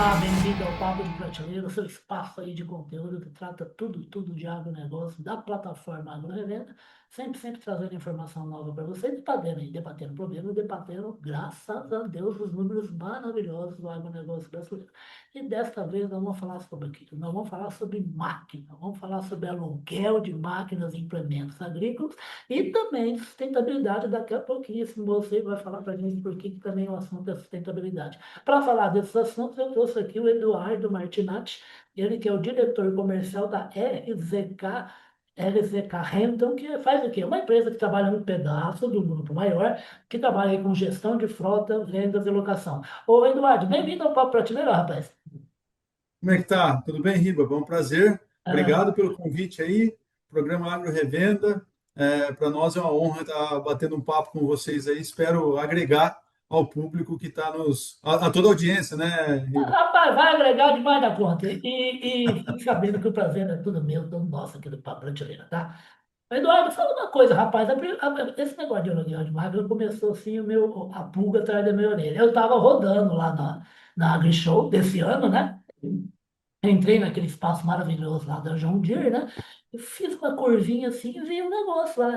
Olá, bem-vindo ao Papo de Prateleira, seu espaço aí de conteúdo que trata tudo de agronegócio da plataforma AgroRevenda, sempre trazendo informação nova para você, debatendo problemas, debatendo, graças a Deus, os números maravilhosos do agronegócio brasileiro. E desta vez nós vamos falar sobre o quê? Nós vamos falar sobre máquina, vamos falar sobre aluguel de máquinas e implementos agrícolas e também sustentabilidade. Daqui a pouquinho esse moço aí vai falar para a gente por que também o assunto é sustentabilidade. Para falar desses assuntos, eu trouxe aqui o Eduardo Martinatti, ele que é o diretor comercial da RZK Hamilton, que faz o quê? Uma empresa que trabalha um pedaço do grupo maior, que trabalha aí com gestão de frota, vendas e locação. Ô, Eduardo, bem-vindo ao Papo Prateleira, rapaz. Como é que tá? Tudo bem, Riba? Bom prazer. Ah, Obrigado pelo convite aí. Programa Agro Revenda. Para nós é uma honra estar batendo um papo com vocês aí. Espero agregar ao público que está a toda a audiência, né, Riba? rapaz, vai agregar demais da conta. E fique sabendo que o prazer é tudo meu, todo nosso aqui do Papo Prateleira, tá? Eduardo, fala uma coisa, rapaz. Esse negócio de aluguel de máquina começou assim, a pulga atrás da minha orelha. Eu estava rodando lá na AgriShow desse ano, né? Entrei naquele espaço maravilhoso lá da John Deere, né? Eu fiz uma curvinha assim e vi um negócio lá,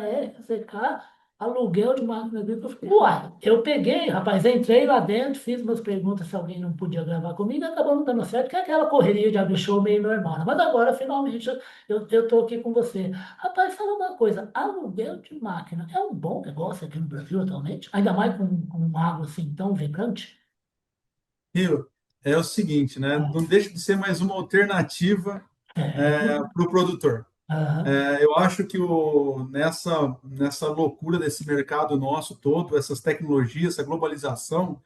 CK, aluguel de máquina agrícola. Eu falei, uai, eu peguei, rapaz, entrei lá dentro, fiz umas perguntas se alguém não podia gravar comigo, acabou não dando certo, que é aquela correria de AgriShow meio normal, né? Mas agora, finalmente, eu tô aqui com você. Rapaz, fala uma coisa, aluguel de máquina é um bom negócio aqui no Brasil atualmente? Ainda mais com um agro assim tão vibrante? Riba, é o seguinte, né? Não deixa de ser mais uma alternativa É, para o produtor. aham, Eu acho que nessa loucura desse mercado nosso todo, essas tecnologias, essa globalização,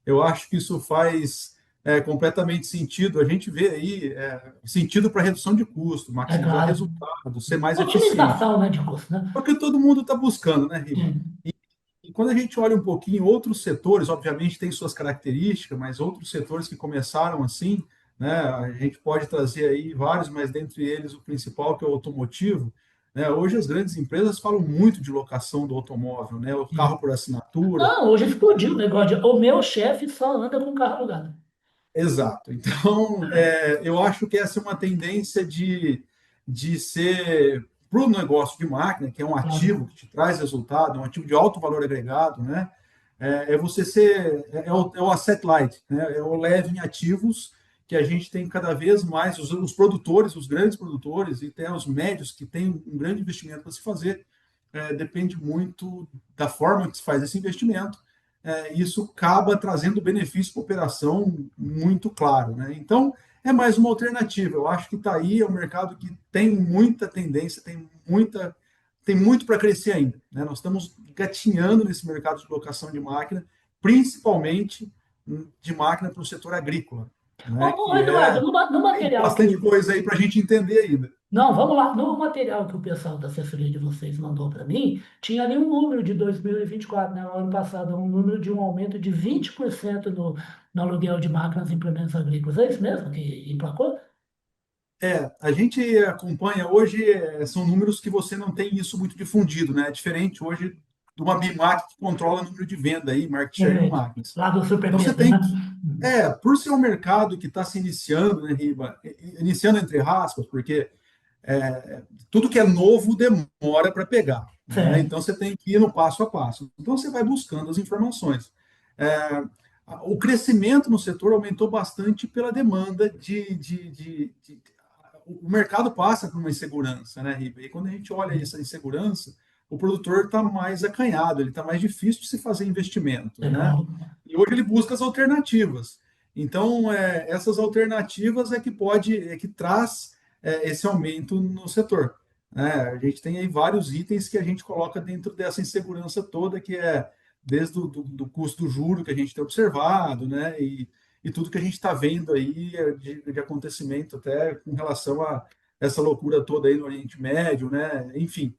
eu acho que isso faz completamente sentido. A gente vê aí sentido para redução de custo, é maximizar claro. resultado, ser mais eficiente. Otimização, né, de custo, né? Porque todo mundo está buscando, né, Riba? Sim. E quando a gente olha um pouquinho, outros setores, obviamente, têm suas características, mas outros setores que começaram assim, né, a gente pode trazer aí vários, mas dentre eles o principal, que é o automotivo. Né, hoje as grandes empresas falam muito de locação do automóvel, né, o carro Sim. por assinatura. Não, hoje explodiu o negócio de, o meu chefe só anda com carro alugado. Exato. Então, eu acho que essa é uma tendência de ser para o negócio de máquina, que é um ativo Claro. que te traz resultado, um ativo de alto valor agregado, né? Você ser, é o asset light, né? É o leve em ativos que a gente tem cada vez mais, os produtores, os grandes produtores e até os médios que têm um grande investimento para se fazer, depende muito da forma que se faz esse investimento. Isso acaba trazendo benefício para a operação muito claro. Né? Então, é mais uma alternativa. Eu acho que está aí, é um mercado que tem muita tendência, tem muito para crescer ainda. Né? Nós estamos gatinhando nesse mercado de locação de máquina, principalmente de máquina para o setor agrícola, né? Ô, Que Eduardo, no tem material bastante que. coisa aí para a gente entender ainda. Não, vamos lá. No material que o pessoal da assessoria de vocês mandou para mim, tinha ali um número de 2024, né? No ano passado, um número de um aumento de 20% no aluguel de máquinas e implementos agrícolas. É isso mesmo que emplacou? A gente acompanha hoje, são números que você não tem isso muito difundido, né? É diferente hoje de uma Bimac que controla o número de venda aí, market share de Perfeito. máquinas. Lá do Super Então você Pedro, né? tem, por ser um mercado que está se iniciando, né, Riba? Iniciando entre aspas, porque tudo que é novo demora para pegar, né? Certo. Então você tem que ir no passo a passo. Então você vai buscando as informações. É, o crescimento no setor aumentou bastante pela demanda o mercado passa por uma insegurança, né, Ribe? E quando a gente olha essa insegurança, o produtor está mais acanhado, ele está mais difícil de se fazer investimentos, né? Legal. E hoje ele busca as alternativas. Então, essas alternativas é que traz esse aumento no setor. Né? A gente tem aí vários itens que a gente coloca dentro dessa insegurança toda, que é desde do custo do juro que a gente tem observado, né? E tudo que a gente está vendo aí de acontecimento até com relação a essa loucura toda aí no Oriente Médio, né? Enfim,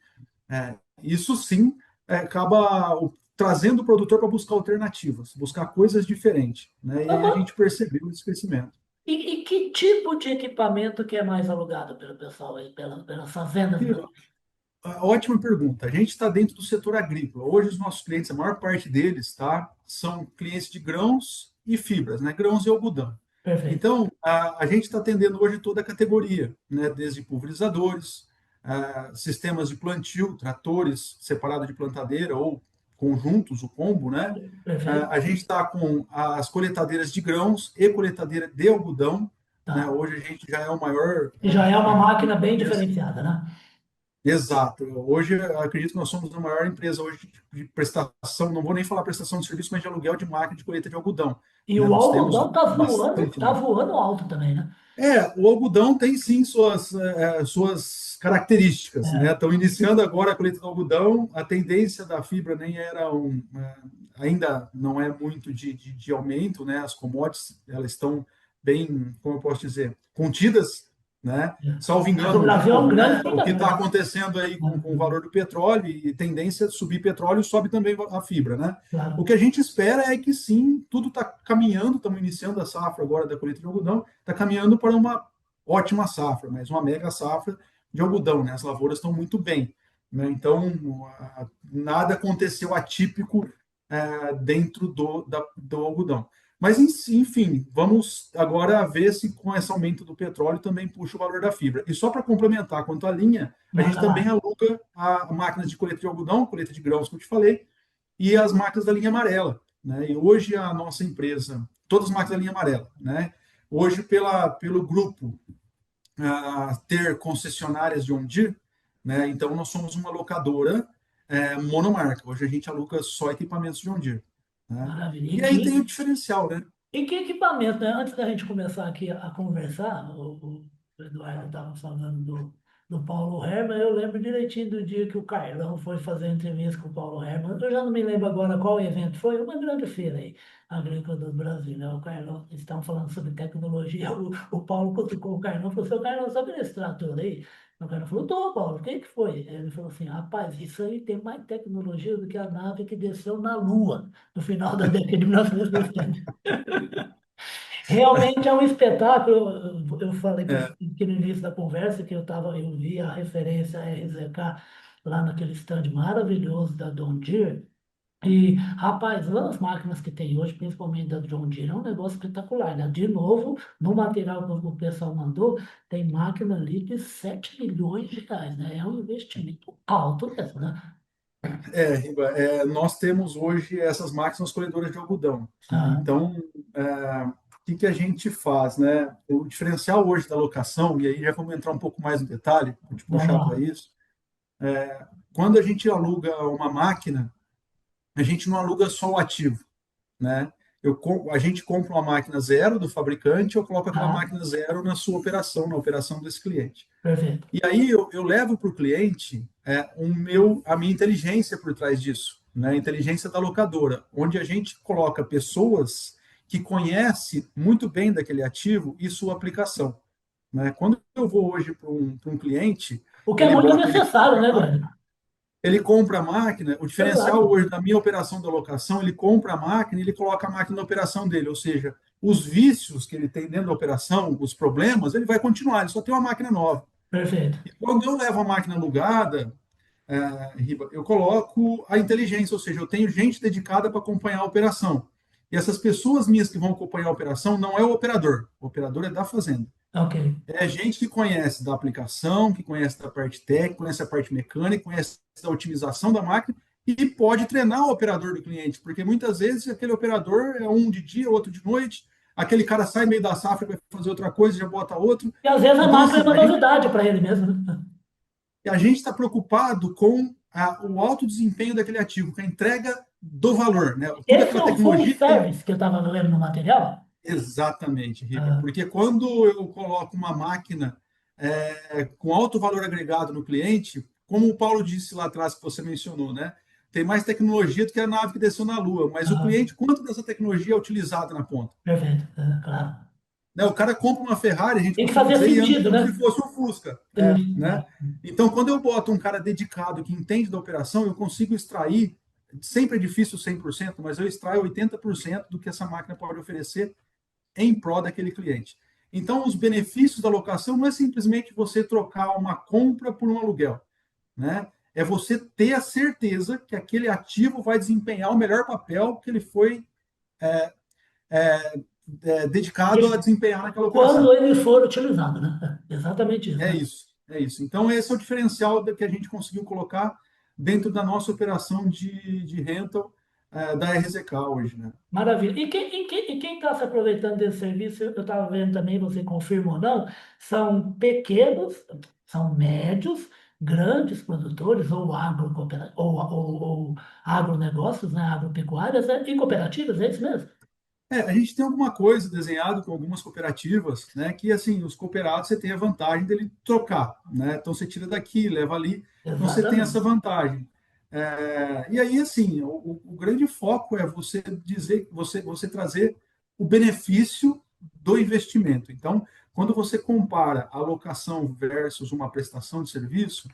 isso sim acaba trazendo o produtor para buscar alternativas, buscar coisas diferentes, né? E aí a gente percebeu esse crescimento. E que tipo de equipamento que é mais alugado pelo pessoal aí, pelas fazendas? E, ótima pergunta. A gente está dentro do setor agrícola. Hoje os nossos clientes, a maior parte deles, tá, são clientes de grãos e fibras, né? Grãos e algodão. Perfeito. Então, a gente está atendendo hoje toda a categoria, né? Desde pulverizadores, sistemas de plantio, tratores separados de plantadeira ou conjuntos, o combo, né? Perfeito. A gente está com as coletadeiras de grãos e coletadeira de algodão, né? Tá. Hoje a gente já é o maior. E já é uma máquina bem diferenciada, né? Exato. Hoje, eu acredito que nós somos a maior empresa hoje de prestação, não vou nem falar prestação de serviço, mas de aluguel de máquina de colheita de algodão. E Né? o Nós temos algodão bastante. tá voando alto também, né? O algodão tem sim suas características, né? É, Estão iniciando agora a colheita do algodão, a tendência da fibra nem era ainda não é muito de aumento, né? As commodities, elas estão bem, como eu posso dizer, contidas, né? é. Salvo Mas o engano, Brasil é um grande né? O que exportador, está né? acontecendo aí É, com o valor do petróleo e tendência de subir petróleo, sobe também a fibra, né? O claro. que a gente espera é que sim, tudo está caminhando, estamos iniciando a safra agora da colheita de algodão, está caminhando para uma ótima safra, mas uma mega safra de algodão, né? As lavouras estão muito bem, né? Então, nada aconteceu atípico dentro do algodão. Mas, enfim, vamos agora ver se com esse aumento do petróleo também puxa o valor da fibra. E só para complementar, quanto à linha, a gente Manda lá. também aluga a máquinas de coleta de algodão, coleta de grãos, como eu te falei, e as máquinas da linha amarela. Né? E hoje a nossa empresa, todas as máquinas da linha amarela, né? Hoje, pelo grupo ter concessionárias de John Deere, né? Então nós somos uma locadora monomarca. Hoje a gente aluga só equipamentos de John Deere. Né? Maravilha. E aí tem o diferencial, né? E que equipamento, né? Antes da gente começar aqui a conversar, o Eduardo estava falando do Paulo Herman, eu lembro direitinho do dia que o Carlão foi fazer a entrevista com o Paulo Herman. Eu já não me lembro agora qual evento foi, uma grande feira aí, agrícola do Brasil, né? O Carlão, eles estavam falando sobre tecnologia, o Paulo cutucou o Carlão e falou: seu Carlão, sabe esse trator aí? O cara falou: tô, Paulo, o que que foi? Ele falou assim: rapaz, isso aí tem mais tecnologia do que a nave que desceu na Lua no final da década de 1960. Realmente é um espetáculo. Eu falei para você É, que no início da conversa que eu vi a referência a RZK lá naquele stand maravilhoso da John Deere. E, rapaz, as máquinas que tem hoje, principalmente da John Deere, é um negócio espetacular, né? De novo, no material que o pessoal mandou, tem máquina ali de 7 milhões de reais, né? É um investimento alto mesmo, né? Riba, nós temos hoje essas máquinas colhedoras de algodão. Né? Ah, Então, o que a gente faz? Né? O diferencial hoje da locação, e aí já vamos entrar um pouco mais no detalhe, vou te vamos puxar para lá. isso. Quando a gente aluga uma máquina, a gente não aluga só o ativo. Né? A gente compra uma máquina zero do fabricante, eu coloco aquela Ah, máquina zero na sua operação, na operação desse cliente. perfeito. E aí eu levo para o cliente a minha inteligência por trás disso, né? A inteligência da locadora, onde a gente coloca pessoas que conhecem muito bem daquele ativo e sua aplicação. Né? Quando eu vou hoje para um cliente, O que é ele muito bota, necessário, né, velho? ele compra a máquina, o diferencial Exato. hoje da minha operação da locação, ele compra a máquina e ele coloca a máquina na operação dele, ou seja, os vícios que ele tem dentro da operação, os problemas, ele vai continuar, ele só tem uma máquina nova. Perfeito. E quando eu levo a máquina alugada, Riba, eu coloco a inteligência, ou seja, eu tenho gente dedicada para acompanhar a operação. E essas pessoas minhas que vão acompanhar a operação não é o operador é da fazenda. Ok. É gente que conhece da aplicação, que conhece da parte técnica, conhece a parte mecânica, conhece da otimização da máquina e pode treinar o operador do cliente, porque muitas vezes aquele operador é um de dia, outro de noite, aquele cara sai meio da safra para fazer outra coisa, já bota outro. E às vezes a Então, máquina é assim, uma novidade para ele mesmo, né? a gente está preocupado com o alto desempenho daquele ativo, com a entrega do valor, né? Toda Esse aquela é o full tecnologia que tem. service que eu estava lendo no material. Exatamente, Riva. Ah, Porque quando eu coloco uma máquina com alto valor agregado no cliente, como o Paulo disse lá atrás, que você mencionou, né? Tem mais tecnologia do que a nave que desceu na Lua, mas o ah, cliente, quanto dessa tecnologia é utilizada na ponta? perfeito. Claro. Né? O cara compra uma Ferrari, a gente Tem que costuma fazer dizer, e anda sentido, como se né? fosse um Fusca. Né? Então, quando eu boto um cara dedicado, que entende da operação, eu consigo extrair, sempre é difícil 100%, mas eu extraio 80% do que essa máquina pode oferecer em prol daquele cliente. Então, os benefícios da locação não é simplesmente você trocar uma compra por um aluguel, né? É você ter a certeza que aquele ativo vai desempenhar o melhor papel que ele foi dedicado a desempenhar naquela Quando operação. ele for utilizado, né? Exatamente isso, É né? isso, é isso. Então, esse é o diferencial que a gente conseguiu colocar dentro da nossa operação de rental da RZK hoje, né? Maravilha. E quem está se aproveitando desse serviço, eu estava vendo também, você confirma ou não, são pequenos, são médios, grandes produtores, ou ou agronegócios, né? Agropecuárias, né? E cooperativas, é isso mesmo? A gente tem alguma coisa desenhado com algumas cooperativas, né? Que assim, os cooperados você tem a vantagem dele trocar, né? Então você tira daqui, leva ali, então você tem essa Exatamente. vantagem. E aí, assim, o grande foco é você dizer, você trazer o benefício do investimento. Então, quando você compara a locação versus uma prestação de serviço,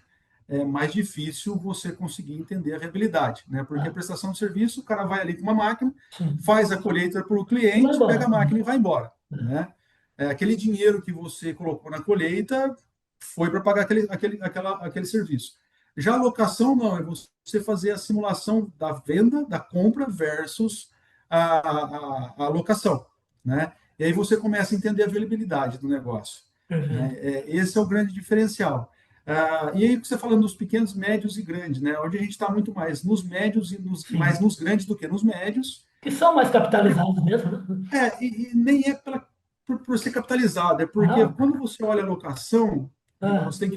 é mais difícil você conseguir entender a viabilidade, né? Porque a Ah, prestação de serviço, o cara vai ali com uma máquina, sim. faz a colheita para o E vai cliente, pega embora. a máquina e vai embora, né? Aquele dinheiro que você colocou na colheita foi para pagar aquele serviço. Já a locação, não, é você fazer a simulação da venda, da compra versus a locação, né? E aí você começa a entender a viabilidade do negócio, né? Perfeito. Esse é o grande diferencial. E aí, você falando dos pequenos, médios e grandes, né? Onde a gente está muito mais nos médios mais Sim. nos grandes do que nos médios. Que são mais capitalizados mesmo, né? E nem é por ser capitalizado, é Ah, porque não? quando você olha a locação, Ah, você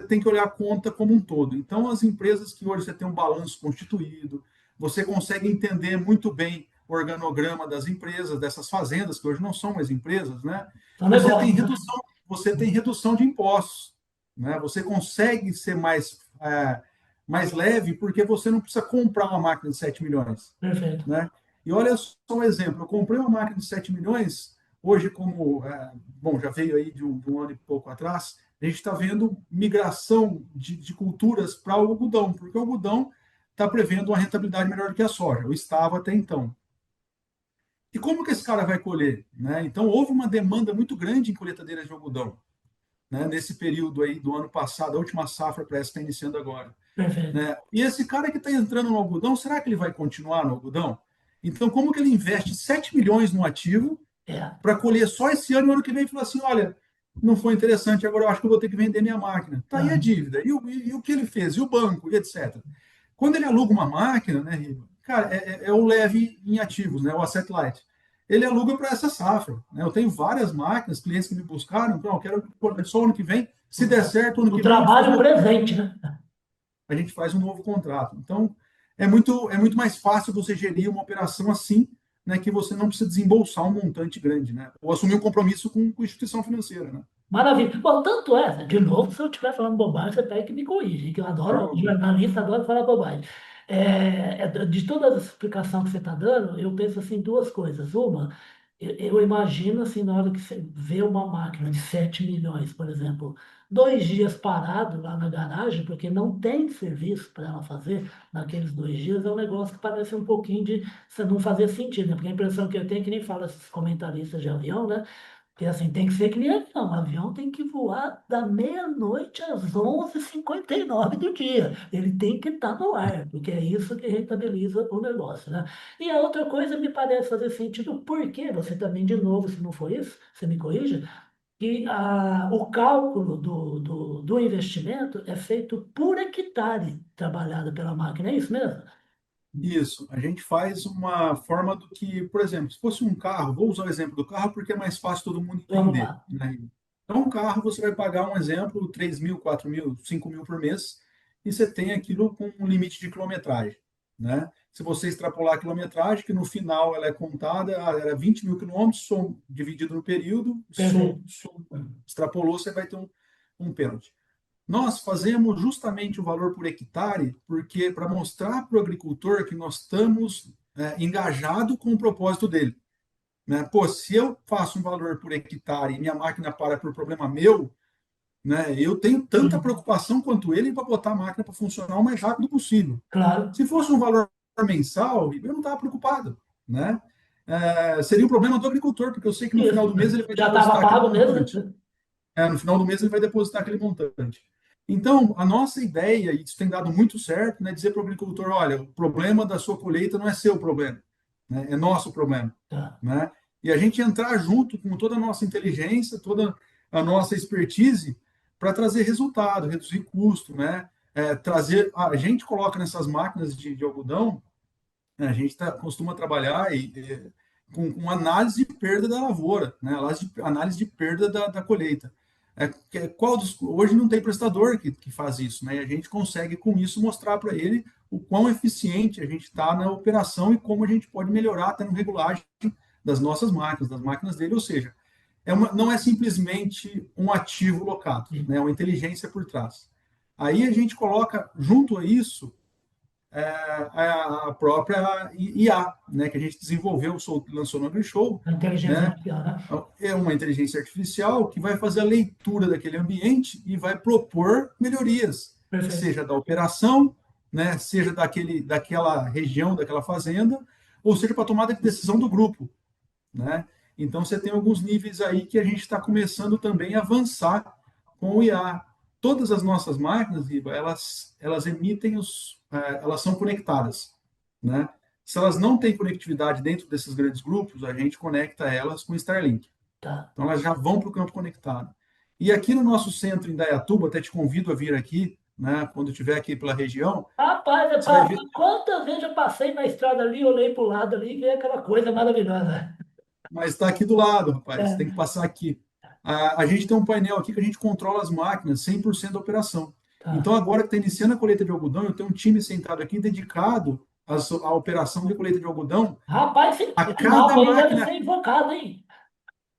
tem que olhar a conta como um todo. Então, as empresas que hoje você tem um balanço constituído, você consegue entender muito bem o organograma das empresas, dessas fazendas, que hoje não são mais empresas, né? são Você tem negócios, né? redução, você tem redução de impostos, né? Você consegue ser mais leve porque você não precisa comprar uma máquina de 7 milhões, Perfeito. né? E olha só um exemplo, eu comprei uma máquina de 7 milhões, hoje bom, já veio aí de um ano e pouco atrás, a gente está vendo migração de culturas para o algodão, porque o algodão está prevendo uma rentabilidade melhor do que a soja, ou estava até então. E como que esse cara vai colher, né? Então, houve uma demanda muito grande em colheitadeiras de algodão, né? Nesse período aí do ano passado, a última safra para essa está iniciando agora, Perfeito. né? E esse cara que está entrando no algodão, será que ele vai continuar no algodão? Então, como que ele investe 7 milhões no ativo É. para colher só esse ano e o ano que vem e falar assim, olha, não foi interessante, agora eu acho que eu vou ter que vender minha máquina. Tá aí a Ah, dívida, e o que ele fez, e o banco, e etc. Quando ele aluga uma máquina, né, Riva, cara, é o leve em ativos, né, o asset light. Ele aluga para essa safra. Né? Eu tenho várias máquinas, clientes que me buscaram, então eu quero só ano que vem. Se der certo, ano o que vem a gente faz um trabalho novo presente, né? contrato. Então, é muito mais fácil você gerir uma operação assim, né, que você não precisa desembolsar um montante grande, né? Ou assumir um compromisso com a instituição financeira, né? Maravilha. Bom, tanto é, de novo, se eu estiver falando bobagem, você pega que me corrige, que eu adoro, Então, jornalista adora falar bobagem. De toda a explicação que você está dando, eu penso assim, duas coisas. Uma, eu imagino assim, na hora que você vê uma máquina de 7 milhões, por exemplo, 2 dias parado lá na garagem, porque não tem serviço para ela fazer naqueles 2 dias, é um negócio que parece um pouquinho de você não fazer sentido, né? Porque a impressão que eu tenho é que nem fala esses comentaristas de avião, né? Porque assim, tem que ser que nem avião. O avião tem que voar da meia-noite às 11h59 do dia. Ele tem que estar no ar, porque é isso que rentabiliza o negócio, né? E a outra coisa me parece fazer sentido, porque você também, de novo, se não for isso, você me corrija, que o cálculo do investimento é feito por hectare trabalhado pela máquina. É isso mesmo? isso. A gente faz uma forma do que, por exemplo, se fosse um carro, vou usar o exemplo do carro porque é mais fácil todo mundo Vamos entender, lá. né? Então, um carro, você vai pagar um exemplo, 3 mil, 4 mil, 5 mil por mês, e você tem aquilo com um limite de quilometragem, né? Se você extrapolar a quilometragem, que no final ela é contada, era 20 mil quilômetros, dividido no período, Perfeito. extrapolou, você vai ter um pênalti. Nós fazemos justamente o valor por hectare, porque para mostrar para o agricultor que nós estamos engajado com o propósito dele. Né? Pô, se eu faço um valor por hectare e minha máquina para por problema meu, né, eu tenho tanta Sim, preocupação quanto ele para botar a máquina para funcionar o mais rápido possível. claro. Se fosse um valor mensal, eu não estava preocupado. Né? Seria um problema do agricultor, porque eu sei que no final Isso. do mês ele vai Já estava depositar aquele pago mesmo? montante. No final do mês ele vai depositar aquele montante. Então, a nossa ideia, e isso tem dado muito certo, né, dizer para o agricultor, olha, o problema da sua colheita não é seu problema, né, é nosso problema. Tá. Né? e a gente entrar junto com toda a nossa inteligência, toda a nossa expertise para trazer resultado, reduzir custo, né? Trazer, a gente coloca nessas máquinas de algodão, né? A gente costuma trabalhar com análise de perda da lavoura, né? Análise de perda da colheita. Hoje não tem prestador que faz isso, né? E a gente consegue, com isso, mostrar para ele o quão eficiente a gente está na operação e como a gente pode melhorar até no regulagem das nossas máquinas, das máquinas dele. Ou seja, não é simplesmente um ativo locado, né? É uma inteligência por trás. Aí a gente coloca junto a isso a própria IA, né, que a gente desenvolveu, lançou no AgriShow, A inteligência né? artificial, né? É uma inteligência artificial que vai fazer a leitura daquele ambiente e vai propor melhorias, Perfeito. seja da operação, né, seja daquela região, daquela fazenda, ou seja para a tomada de decisão do grupo, né? Então você tem alguns níveis aí que a gente está começando também a avançar com o IA. Todas as nossas máquinas, Riba, elas emitem elas são conectadas, né? Se elas não têm conectividade dentro desses grandes grupos, a gente conecta elas com o Starlink. Tá. Então elas já vão para o campo conectado. E aqui no nosso centro em Dayatuba, até te convido a vir aqui, né? Quando estiver aqui pela região, Rapaz, você vai ver, quantas vezes eu passei na estrada ali, olhei para o lado ali e vi aquela coisa maravilhosa. mas está aqui do lado, rapaz, tem que É, passar aqui. A gente tem um painel aqui que a gente controla as máquinas, 100% da operação. Então, tá. agora que está iniciando a colheita de algodão, eu tenho um time sentado aqui dedicado à operação de colheita de algodão. Rapaz, A esse cada mapa aí deve máquina, ser invocado, hein?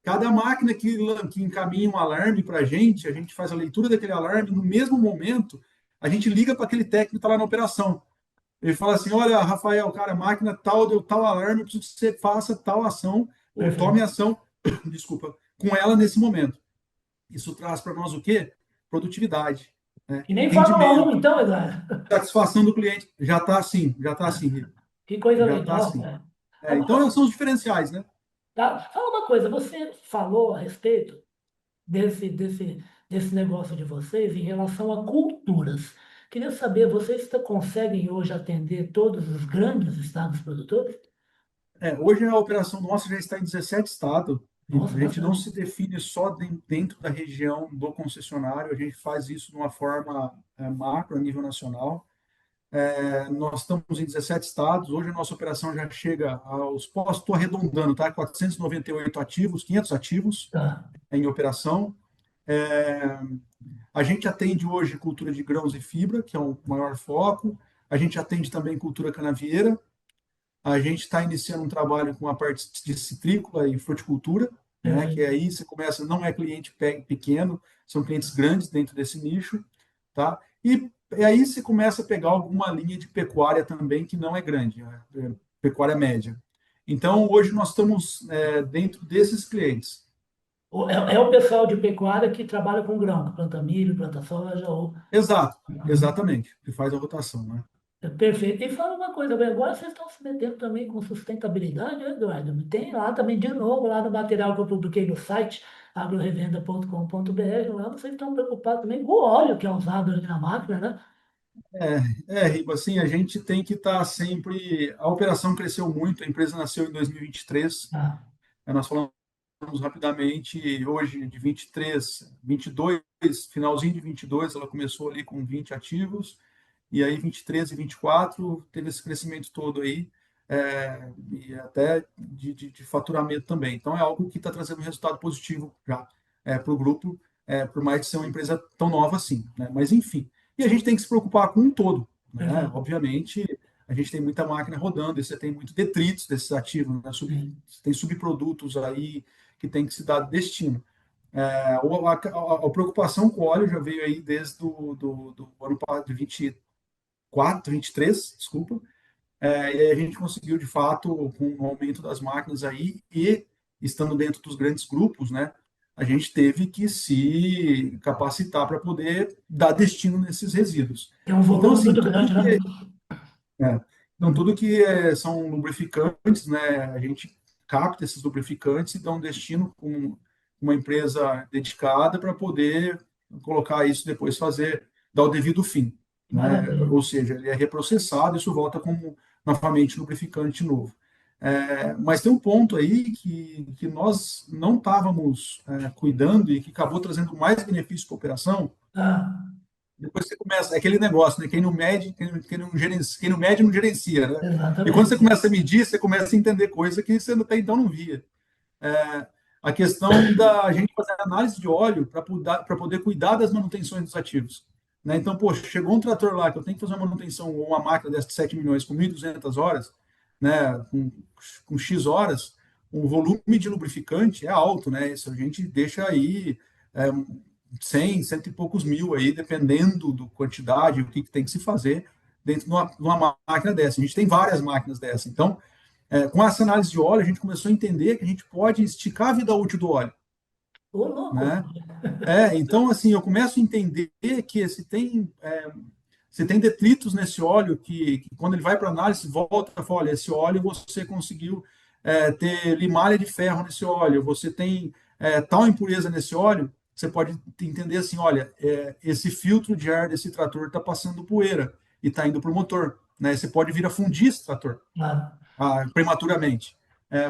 cada máquina que encaminha um alarme para a gente faz a leitura daquele alarme, no mesmo momento, a gente liga para aquele técnico que está lá na operação. Ele fala assim: olha, Rafael, cara, a máquina tal deu tal alarme, eu preciso que você faça tal ação, ou tome Perfeito. ação, desculpa, com ela nesse momento. Isso traz para nós o quê? Produtividade, né? Que nem Fórmula 1, Rendimento, então, Eduardo. satisfação do cliente. Já está assim, Rico. Que coisa Já está legal, assim. cara. Então, Agora, são os diferenciais, né? tá, fala uma coisa, você falou a respeito desse negócio de vocês em relação a culturas. Queria saber, vocês conseguem hoje atender todos os grandes estados produtores? Hoje a operação nossa já está em 17 estados. Nossa, A gente não bastante. se define só dentro da região do concessionário, a gente faz isso de uma forma macro, a nível nacional. Nós estamos em 17 estados. Hoje a nossa operação já chega aos, estou arredondando, tá? 498 ativos, 500 ativos Tá, em operação. É, a gente atende hoje cultura de grãos e fibra, que é o maior foco. A gente atende também cultura canavieira. A gente está iniciando um trabalho com a parte de citrícola e fruticultura, né? Que perfeito. aí você começa, não é cliente pequeno, são clientes grandes dentro desse nicho, tá? E aí você começa a pegar alguma linha de pecuária também que não é grande, né? Pecuária média. Então, hoje nós estamos dentro desses clientes. É o pessoal de pecuária que trabalha com grão, que planta milho, planta soja, ou... Exato, Uhum. exatamente, que faz a rotação, né? É perfeito. E fala uma coisa, bem, agora vocês estão se metendo também com sustentabilidade, né, Eduardo? Tem lá também, de novo, lá no material que eu publiquei no site, agrorevenda.com.br, lá vocês estão preocupados também com o óleo que é usado ali na máquina, né? Riba, assim, a gente tem que estar sempre. A operação cresceu muito, a empresa nasceu em 2023. Ah, Nós falamos rapidamente, hoje de 23, 22, finalzinho de 22, ela começou ali com 20 ativos, e aí 23 e 24 teve esse crescimento todo aí, e até de faturamento também. Então é algo que está trazendo um resultado positivo já para o grupo, por mais de ser uma empresa tão nova assim, né? Mas enfim, e a gente tem que se preocupar com um todo, né? perfeito. Obviamente, a gente tem muita máquina rodando, e você tem muito detritos desses ativos, né? Sim. Você tem subprodutos aí que tem que se dar destino. A preocupação com o óleo já veio aí desde do ano de 24, 23, desculpa, e aí a gente conseguiu, de fato, com o aumento das máquinas aí e estando dentro dos grandes grupos, né, a gente teve que se capacitar para poder dar destino nesses resíduos. Tem um Então, volume assim, muito grande, né? é, Uhum. tudo que são lubrificantes, né, a gente capta esses lubrificantes e dá um destino com uma empresa dedicada para poder colocar isso depois fazer, dar o devido fim, Que né? maravilha. Ou seja, ele é reprocessado, isso volta como novamente lubrificante novo. Mas tem um ponto aí que nós não estávamos cuidando e que acabou trazendo mais benefício para a operação. Ah, Depois você começa, é aquele negócio, né? Quem não mede não gerencia, né? E quando você exatamente. começa a medir, você começa a entender coisa que você até então não via. A questão da gente fazer análise de óleo para poder cuidar das manutenções dos ativos. Né? Então, poxa, chegou um trator lá que eu tenho que fazer uma manutenção, ou uma máquina dessa de 7 milhões com 1.200 horas, né? Com X horas, o volume de lubrificante é alto, né? Isso a gente deixa aí é, 100, cento e poucos mil aí, dependendo da quantidade, o que tem que se fazer dentro de uma máquina dessa. A gente tem várias máquinas dessa. Então, com essa análise de óleo, a gente começou a entender que a gente pode esticar a vida útil do óleo, Ô, louco. né? Então, assim, eu começo a entender que se tem detritos nesse óleo que quando ele vai para análise, volta e fala, olha, esse óleo você conseguiu ter limalha de ferro nesse óleo, você tem tal impureza nesse óleo, você pode entender assim, olha, esse filtro de ar desse trator está passando poeira e está indo para o motor, né? Você pode vir a fundir esse trator Claro. prematuramente.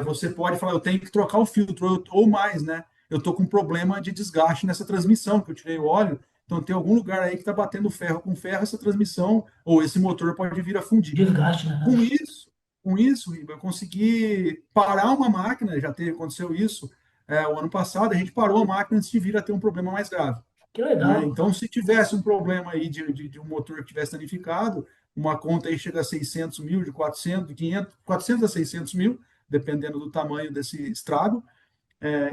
Você pode falar, eu tenho que trocar o filtro, ou mais, né? Eu estou com um problema de desgaste nessa transmissão, que eu tirei o óleo, então tem algum lugar aí que está batendo ferro com ferro, essa transmissão, ou esse motor pode vir a fundir. Desgaste, né? Com isso, Riba, eu consegui parar uma máquina, aconteceu isso o ano passado, a gente parou a máquina antes de vir a ter um problema mais grave. Que Né? legal. Então, se tivesse um problema aí de um motor que tivesse danificado, uma conta aí chega a 600 mil, de 400, de 500, 400 a 600 mil, dependendo do tamanho desse estrago,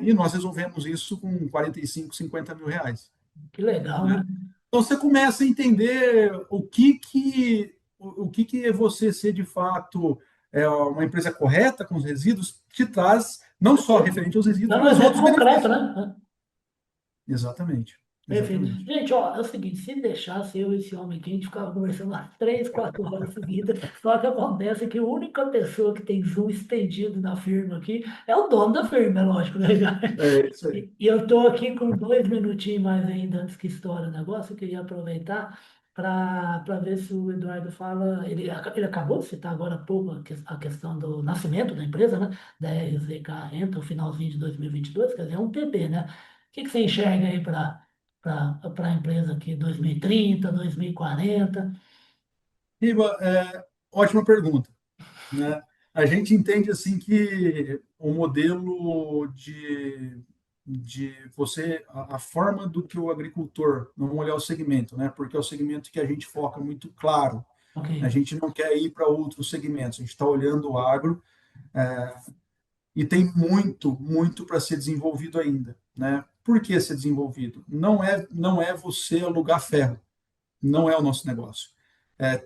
e nós resolvemos isso com 45, 50 mil reais. Que legal, Né? né? Então, você começa a entender o que é você ser, de fato, uma empresa correta com os resíduos, te traz não só Perfeito. referente aos resíduos, Dando um mas exemplo outros concreto, benefícios. né? Exatamente, Perfeito. exatamente. Gente, ó, é o seguinte, se deixasse eu e esse homem aqui, a gente ficava conversando umas 3, 4 horas seguidas, só que acontece que a única pessoa que tem Zoom estendido na firma aqui é o dono da firma, é lógico, né? É isso aí. E eu estou aqui com 2 minutinhos mais ainda antes que estoure o negócio, eu queria aproveitar para ver se o Eduardo fala, ele acabou de citar agora há pouco a questão do nascimento da empresa, né? Da RZK Renta, o finalzinho de 2022, quer dizer, é um PB, né? O que você enxerga aí para a empresa aqui 2030, 2040? Riba, ótima pergunta. Né? A gente entende assim que o modelo de você, a forma do que o agricultor, não olhar o segmento, né? Porque é o segmento que a gente foca muito claro. Ok, A gente não quer ir para outros segmentos, a gente está olhando o agro e tem muito, muito para ser desenvolvido ainda. Né? Por que ser desenvolvido? Não é você alugar ferro, não é o nosso negócio.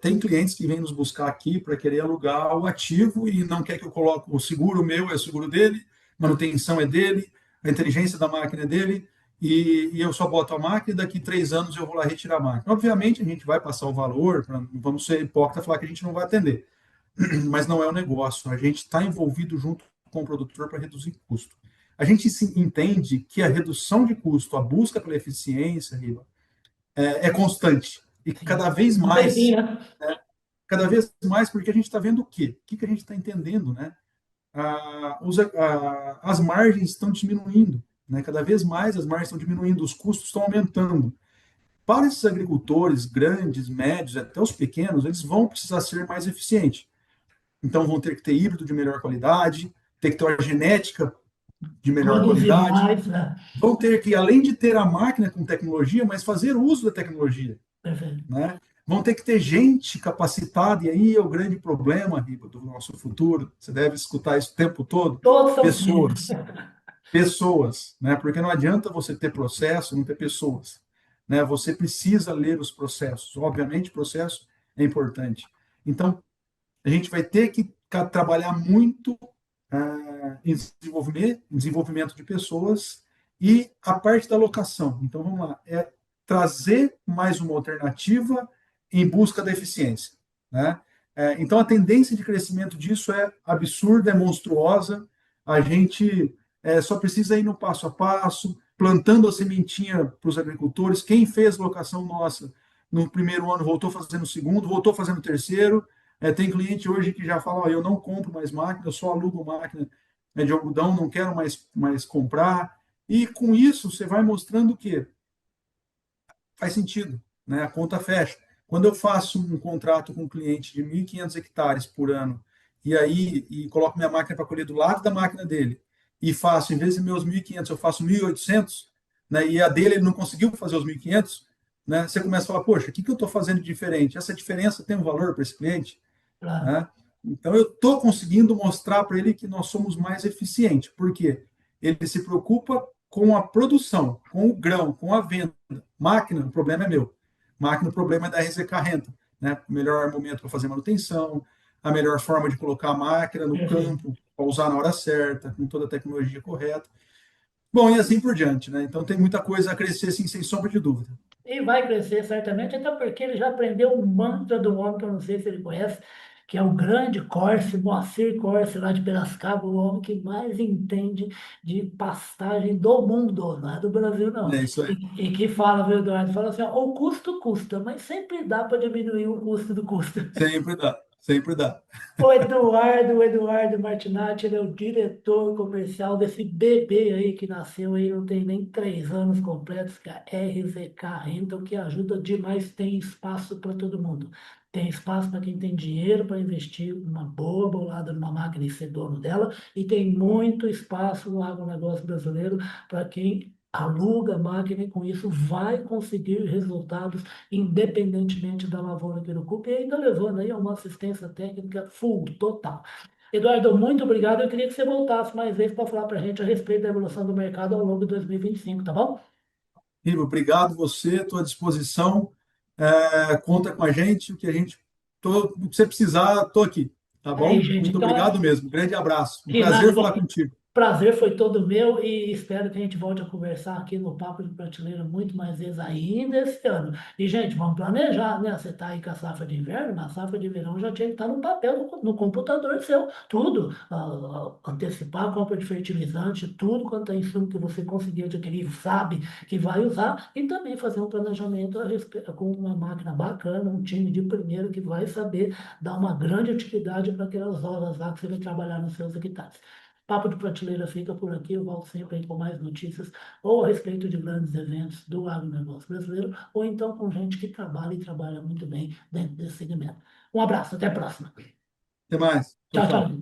Tem clientes que vêm nos buscar aqui para querer alugar o ativo e não quer que eu coloque o seguro meu, é o seguro dele, manutenção é dele, a inteligência da máquina é dele, e eu só boto a máquina e daqui 3 anos eu vou lá retirar a máquina. Obviamente, a gente vai passar o valor, não vamos ser hipócritas e falar que a gente não vai atender, mas não é o negócio. A gente está envolvido junto com o produtor para reduzir custo. A gente entende que a redução de custo, a busca pela eficiência, Riva, é constante. E sim. cada vez Não tem fim, mais, né? porque a gente está vendo o quê? O que a gente está entendendo, né? As margens estão diminuindo, né? Cada vez mais as margens estão diminuindo, os custos estão aumentando. Para esses agricultores grandes, médios, até os pequenos, eles vão precisar ser mais eficientes. Então, vão ter que ter híbrido de melhor qualidade, ter que ter uma genética de melhor Produzir qualidade, mais, né? vão ter que, além de ter a máquina com tecnologia, mas fazer uso da tecnologia. Perfeito. Né? Vão ter que ter gente capacitada, e aí é o grande problema, Riba, do nosso futuro. Você deve escutar isso o tempo todo. Todos são clientes. Pessoas. Pessoas, né? Porque não adianta você ter processo, não ter pessoas. Né? Você precisa ler os processos. Obviamente, processo é importante. Então, a gente vai ter que trabalhar muito em desenvolvimento de pessoas e a parte da locação. Então, vamos lá, trazer mais uma alternativa em busca da eficiência. Né? Então, a tendência de crescimento disso é absurda, é monstruosa. A gente só precisa ir no passo a passo, plantando a sementinha para os agricultores. Quem fez locação nossa no primeiro ano voltou fazendo o segundo, voltou fazendo o terceiro. Tem cliente hoje que já fala, ó, eu não compro mais máquina, eu só alugo máquina, né, de algodão, não quero mais comprar. E com isso você vai mostrando que faz sentido, né? A conta fecha. Quando eu faço um contrato com um cliente de 1.500 hectares por ano e coloco minha máquina para colher do lado da máquina dele e faço, em vez de meus 1.500, eu faço 1.800, né? E a dele ele não conseguiu fazer os 1.500, né? Você começa a falar, poxa, o que eu estou fazendo de diferente? Essa diferença tem um valor para esse cliente, Claro. né? Então, eu estou conseguindo mostrar para ele que nós somos mais eficientes. Por quê? Ele se preocupa com a produção, com o grão, com a venda. Máquina, o problema é meu. Máquina, o problema é da RZK Renta. Né? O melhor momento para fazer manutenção, a melhor forma de colocar a máquina no Perfeito. campo, para usar na hora certa, com toda a tecnologia correta. Bom, e assim por diante. Né? Então, tem muita coisa a crescer, sim, sem sombra de dúvida. E vai crescer certamente, até porque ele já aprendeu um mantra do homem que eu não sei se ele conhece, que é o grande Corse, Moacir Corse, lá de Piracicaba, o homem que mais entende de pastagem do mundo, não é do Brasil, não. É isso aí. E que fala, viu, Eduardo? Fala assim, ó, o custo custa, mas sempre dá para diminuir o custo do custo. Sempre dá, sempre dá. O Eduardo Martinatti, ele é o diretor comercial desse bebê aí que nasceu aí, não tem nem 3 anos completos, que é a RZK Rental, que ajuda demais, tem espaço para todo mundo. Tem espaço para quem tem dinheiro para investir uma boa bolada numa máquina e ser dono dela, e tem muito espaço no agronegócio brasileiro para quem aluga a máquina e com isso vai conseguir resultados independentemente da lavoura que ele ocupe, e ainda levando aí a uma assistência técnica full, total. Eduardo, muito obrigado. Eu queria que você voltasse mais vezes para falar para a gente a respeito da evolução do mercado ao longo de 2025, tá bom? Ivo, obrigado você, estou à disposição. Conta com a gente, o que você precisar, estou aqui, tá Aí, bom? gente, Muito então, obrigado mesmo. Grande abraço. Um de nada, prazer falar bom. contigo. Prazer foi todo meu e espero que a gente volte a conversar aqui no Papo de Prateleira muito mais vezes ainda esse ano. E, gente, vamos planejar, né? Você está aí com a safra de inverno, na safra de verão já tinha que estar no papel, no computador seu, tudo. Antecipar a compra de fertilizante, tudo quanto é insumo que você conseguir adquirir, sabe que vai usar, e também fazer um planejamento com uma máquina bacana, um time de primeiro que vai saber dar uma grande utilidade para aquelas horas lá que você vai trabalhar nos seus hectares. Papo de Prateleira fica por aqui. Eu volto sempre aí com mais notícias, ou a respeito de grandes eventos do agronegócio brasileiro, ou então com gente que trabalha e trabalha muito bem dentro desse segmento. Um abraço, até a próxima. Até mais. Tchau, Tchau, tchau.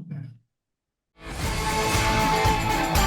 tchau.